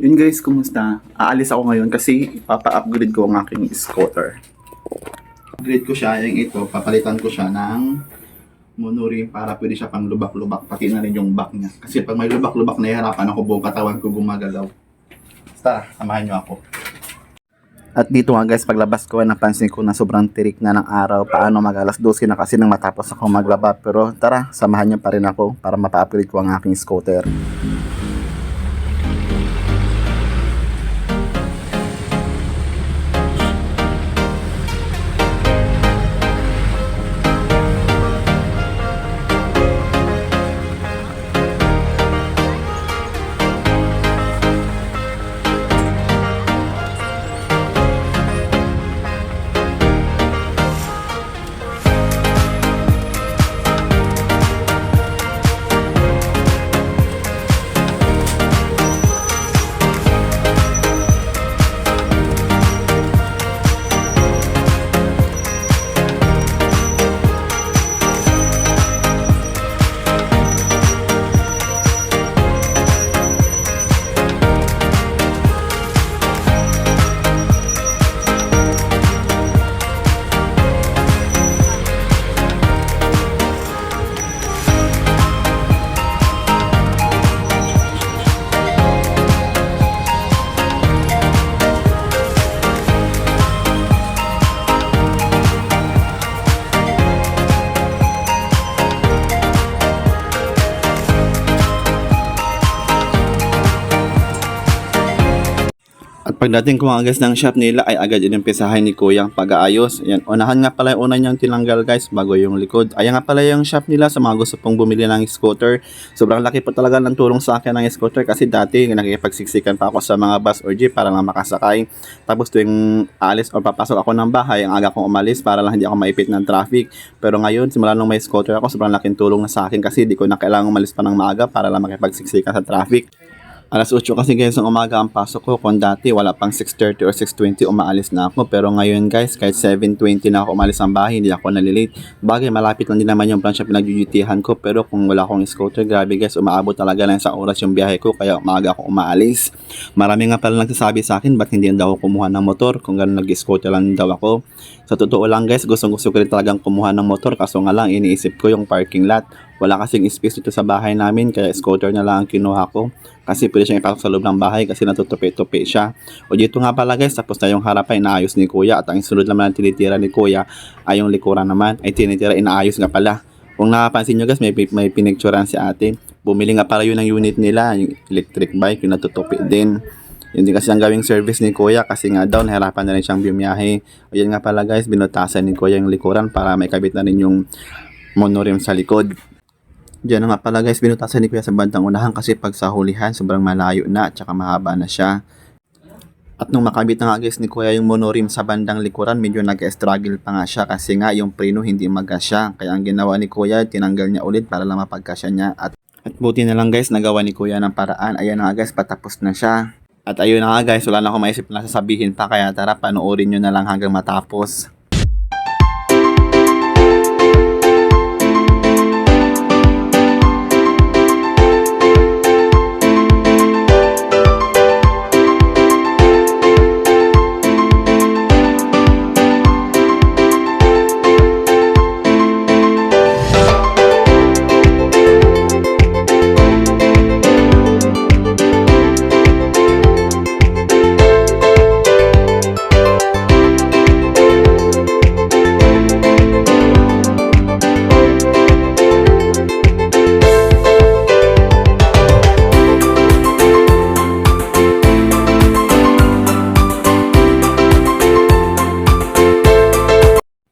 Yun guys, kumusta? Aalis ako ngayon kasi ipapa-upgrade ko ang aking scooter. Upgrade ko siya, yung ito, papalitan ko siya ng monoring para pwede siya pang lubak-lubak, pati na rin yung back niya. Kasi pag may lubak-lubak, nahihirapan ako, buong katawan ko gumagalaw. Tara, samahan niyo ako. At dito nga guys, paglabas ko, napansin ko na sobrang tirik na ng araw. Paano mag-alas 12 na kasi nang matapos ako maglaba. Pero tara, samahan niyo pa rin ako para mapa-upgrade ko ang aking scooter. At pagdating ko nga guys ng shop nila ay agad inimpisahan ni Kuya ang pag-aayos. Ayan, unahan nga pala yung una niyang tinanggal guys bago yung likod. Ayan nga pala yung shop nila sa mga gusto pong bumili ng scooter. Sobrang laki po talaga ng tulong sa akin ng scooter kasi dati nakikipagsiksikan pa ako sa mga bus or jeep para lang makasakay. Tapos tuwing alis o papasok ako ng bahay, ang aga kong umalis para lang hindi ako maipit ng traffic. Pero ngayon, simula nung may scooter ako, sobrang laking tulong na sa akin kasi di ko na kailangang umalis pa ng maaga para lang makipagsiksikan sa traffic. Alas 8 kasi guys ng umaga ang pasok ko. Kung dati wala pang 6:30 or 6:20 umaalis na ako. Pero ngayon guys, kahit 7:20 na ako umalis ang bahay, hindi ako nalilate. Bagay, malapit lang din naman yung plancha pinag-dutyhan ko. Pero kung wala akong scooter, grabe guys, umaabot talaga lang sa oras yung biyahe ko. Kaya umaga ako umaalis. Marami nga pala nagsasabi sa akin, ba't hindi daw ako kumuha ng motor? Kung gano'n nag-scooter lang daw ako. Sa totoo lang guys, gustong-gusto ko rin talagang kumuha ng motor. Kaso nga lang, iniisip ko yung parking lot. Wala kasing space dito sa bahay namin, kaya scooter na lang ang kinuha ko. Kasi pwede siyang ipasok sa loob ng bahay kasi natutupi-tupi siya. O dito nga pala guys, tapos na yung harapan, inaayos ni Kuya. At ang sunod naman ang tinitira ni Kuya ay yung likuran naman. Ay tinitira, inaayos nga pala. Kung nakapansin nyo guys, may pinicturean si ate. Bumili nga pala yun ng unit nila, yung electric bike, yung natutupi din. Yun din kasi ang gawing service ni Kuya kasi nga daw nahirapan na rin siyang bumiyahe. O yan nga pala guys, binutasan ni Kuya yung likuran para may kabit na rin yung monorim sa likod. Diyan nga pala guys, binutasan ni Kuya sa bandang unahan kasi pag sa hulihan, sobrang malayo na at saka mahaba na siya. At nung makabit na nga guys ni Kuya yung monorim sa bandang likuran, medyo nag-struggle pa nga siya kasi nga yung preno hindi magasya. Kaya ang ginawa ni Kuya, tinanggal niya ulit para lang mapagkasya niya. At buti na lang guys, nagawa ni Kuya ng paraan. Ayan na nga guys, patapos na siya. At ayun na nga guys, wala na akong maisip na sasabihin pa. Kaya tara, panoorin nyo na lang hanggang matapos.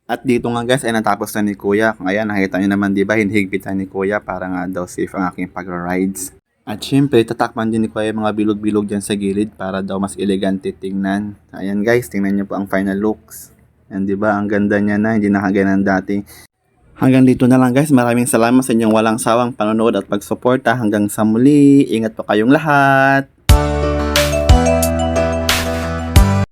At dito nga guys ay natapos na ni Kuya. Ayan, nakita nyo naman diba, hinihigpitan ni Kuya para nga daw safe ang aking pag-rides. At syempre, tatakpan din ni Kuya yung mga bilog-bilog dyan sa gilid para daw mas elegante tingnan. Ayan guys, tingnan nyo po ang final looks. Ayan diba, ang ganda niya na, hindi nakaganan dati. Hanggang dito na lang guys, maraming salamat sa inyong walang sawang panonood at pagsuporta. Hanggang sa muli, ingat po kayong lahat!